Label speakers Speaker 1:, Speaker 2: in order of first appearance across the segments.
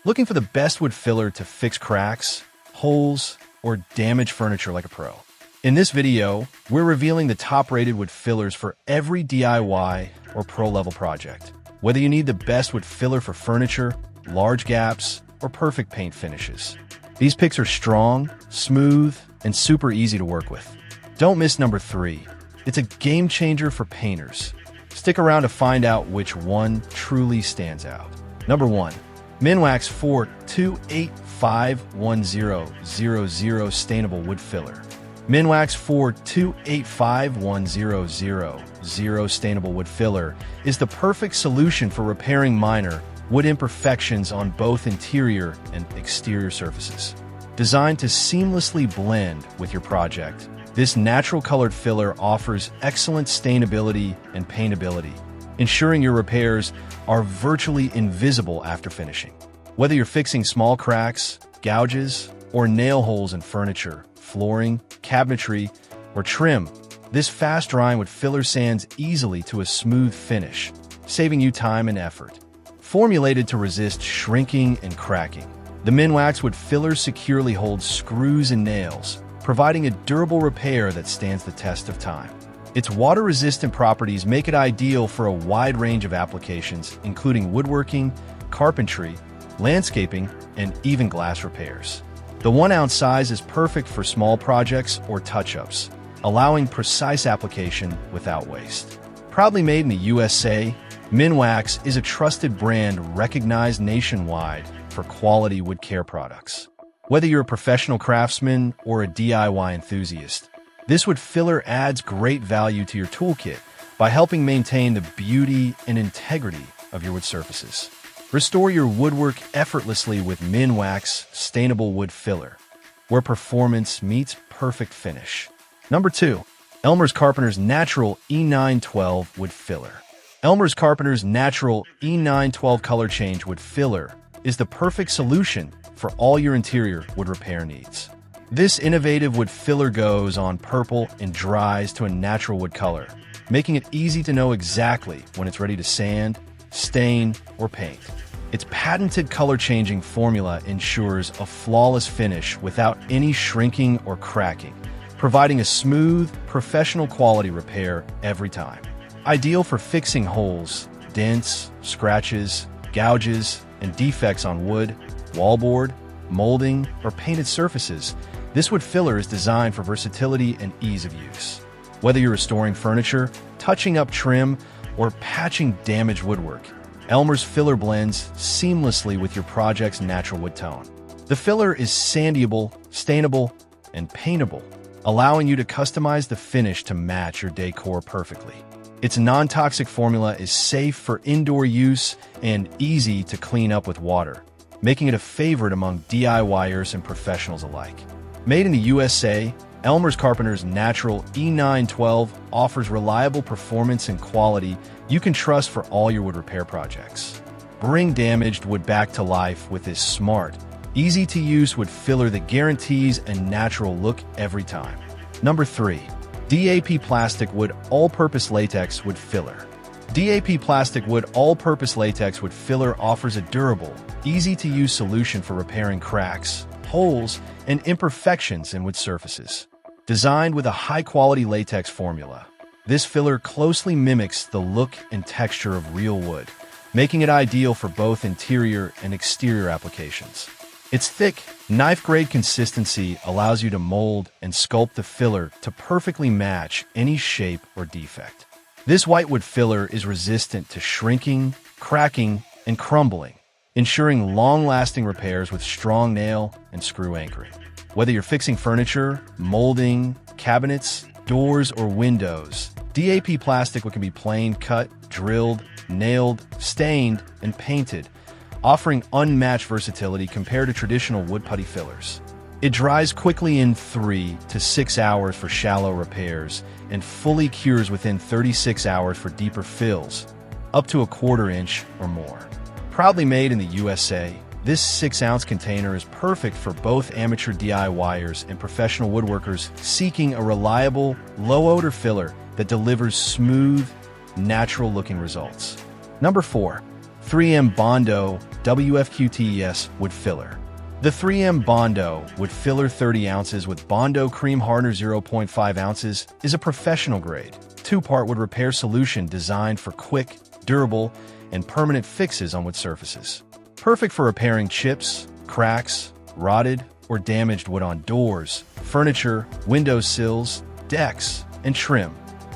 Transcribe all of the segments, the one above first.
Speaker 1: Looking for the best wood filler to fix cracks, holes, or damaged furniture like a pro? In this video, we're revealing the top-rated wood fillers for every DIY or pro-level project. Whether you need the best wood filler for furniture, large gaps, or perfect paint finishes. These picks are strong, smooth, and super easy to work with. Don't miss number 3. It's a game changer for painters. Stick around to find out which one truly stands out. Number 1. Minwax 4285100 Stainable Wood Filler. Minwax 4285100 Stainable Wood Filler is the perfect solution for repairing minor wood imperfections on both interior and exterior surfaces. Designed to seamlessly blend with your project, this natural-colored filler offers excellent stainability and paintability, ensuring your repairs are virtually invisible after finishing. Whether you're fixing small cracks, gouges, or nail holes in furniture, flooring, cabinetry, or trim, this fast-drying wood filler sands easily to a smooth finish, saving you time and effort. Formulated to resist shrinking and cracking, the Minwax wood filler securely holds screws and nails, providing a durable repair that stands the test of time. Its water-resistant properties make it ideal for a wide range of applications, including woodworking, carpentry, landscaping, and even glass repairs. The 1-ounce size is perfect for small projects or touch-ups, allowing precise application without waste. Proudly made in the USA, Minwax is a trusted brand recognized nationwide for quality wood care products. Whether you're a professional craftsman or a DIY enthusiast, this wood filler adds great value to your toolkit by helping maintain the beauty and integrity of your wood surfaces. Restore your woodwork effortlessly with Minwax Stainable Wood Filler, where performance meets perfect finish. Number 2. Elmer's Carpenter's Natural E912 Wood Filler. Elmer's Carpenter's Natural E912 Color Change Wood Filler is the perfect solution for all your interior wood repair needs. This innovative wood filler goes on purple and dries to a natural wood color, making it easy to know exactly when it's ready to sand, stain, or paint. Its patented color-changing formula ensures a flawless finish without any shrinking or cracking, providing a smooth, professional-quality repair every time. Ideal for fixing holes, dents, scratches, gouges, and defects on wood, wallboard, molding, or painted surfaces, this wood filler is designed for versatility and ease of use. Whether you're restoring furniture, touching up trim, or patching damaged woodwork, Elmer's filler blends seamlessly with your project's natural wood tone. The filler is sandable, stainable, and paintable, allowing you to customize the finish to match your decor perfectly. Its non-toxic formula is safe for indoor use and easy to clean up with water, making it a favorite among DIYers and professionals alike. Made in the USA, Elmer's Carpenter's Natural E912 offers reliable performance and quality you can trust for all your wood repair projects. Bring damaged wood back to life with this smart, easy-to-use wood filler that guarantees a natural look every time. Number 3. DAP Plastic Wood All-Purpose Latex Wood Filler. DAP Plastic Wood All-Purpose Latex Wood Filler offers a durable, easy-to-use solution for repairing cracks, holes, and imperfections in wood surfaces. Designed with a high-quality latex formula, this filler closely mimics the look and texture of real wood, making it ideal for both interior and exterior applications. Its thick, knife-grade consistency allows you to mold and sculpt the filler to perfectly match any shape or defect. This whitewood filler is resistant to shrinking, cracking, and crumbling, ensuring long-lasting repairs with strong nail and screw anchoring. Whether you're fixing furniture, molding, cabinets, doors, or windows, DAP plastic can be planed, cut, drilled, nailed, stained, and painted, offering unmatched versatility compared to traditional wood putty fillers. It dries quickly in 3 to 6 hours for shallow repairs and fully cures within 36 hours for deeper fills, up to a 1/4 inch or more. Proudly made in the USA, this 6-ounce container is perfect for both amateur DIYers and professional woodworkers seeking a reliable, low-odor filler that delivers smooth, natural-looking results. Number 4. 3M Bondo WFQTES wood filler. The 3M Bondo wood filler 30 ounces with Bondo cream hardener 0.5 ounces is a professional-grade, two-part wood repair solution designed for quick, durable, and permanent fixes on wood surfaces. Perfect for repairing chips, cracks, rotted, or damaged wood on doors, furniture, window sills, decks, and trim,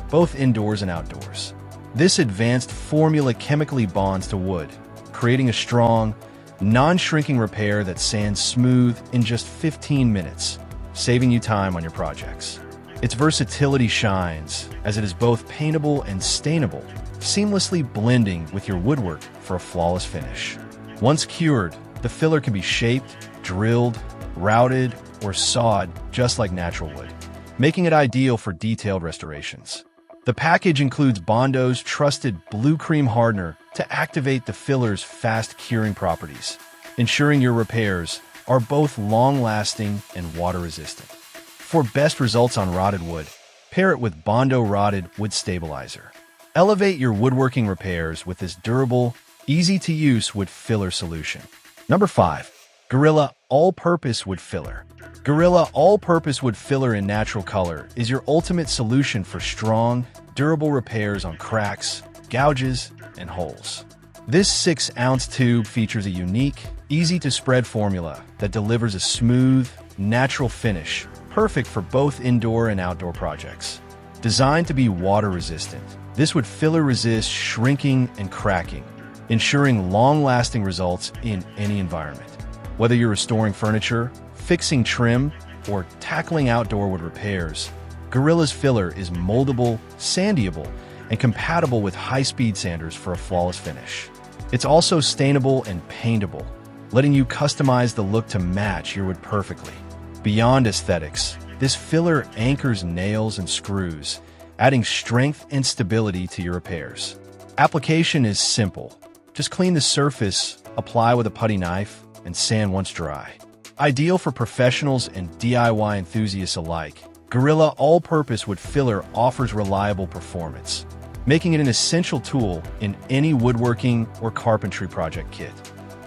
Speaker 1: both indoors and outdoors. This advanced formula chemically bonds to wood, creating a strong, non-shrinking repair that sands smooth in just 15 minutes, saving you time on your projects. Its versatility shines, as it is both paintable and stainable, seamlessly blending with your woodwork for a flawless finish. Once cured, the filler can be shaped, drilled, routed, or sawed just like natural wood, making it ideal for detailed restorations. The package includes Bondo's trusted blue cream hardener to activate the filler's fast curing properties, ensuring your repairs are both long-lasting and water-resistant. For best results on rotted wood, pair it with Bondo Rotted Wood Stabilizer. Elevate your woodworking repairs with this durable, easy-to-use wood filler solution. Number 5. Gorilla All-Purpose Wood Filler. Gorilla All-Purpose Wood Filler in natural color is your ultimate solution for strong, durable repairs on cracks, gouges, and holes. This 6-ounce tube features a unique, easy-to-spread formula that delivers a smooth, natural finish, perfect for both indoor and outdoor projects. Designed to be water-resistant, this wood filler resists shrinking and cracking, ensuring long-lasting results in any environment. Whether you're restoring furniture, fixing trim, or tackling outdoor wood repairs, Gorilla's filler is moldable, sandiable, and compatible with high-speed sanders for a flawless finish. It's also stainable and paintable, letting you customize the look to match your wood perfectly. Beyond aesthetics, this filler anchors nails and screws, adding strength and stability to your repairs. Application is simple. Just clean the surface, apply with a putty knife, and sand once dry. Ideal for professionals and DIY enthusiasts alike, Gorilla All-Purpose Wood Filler offers reliable performance, making it an essential tool in any woodworking or carpentry project kit.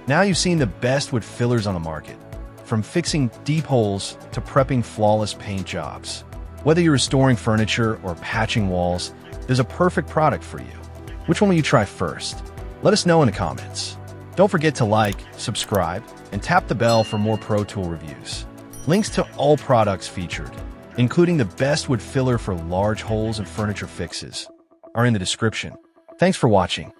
Speaker 1: Now you've seen the best wood fillers on the market, from fixing deep holes to prepping flawless paint jobs. Whether you're restoring furniture or patching walls, there's a perfect product for you. Which one will you try first? Let us know in the comments. Don't forget to like, subscribe, and tap the bell for more Pro Tool reviews. Links to all products featured, including the best wood filler for large holes and furniture fixes, are in the description. Thanks for watching.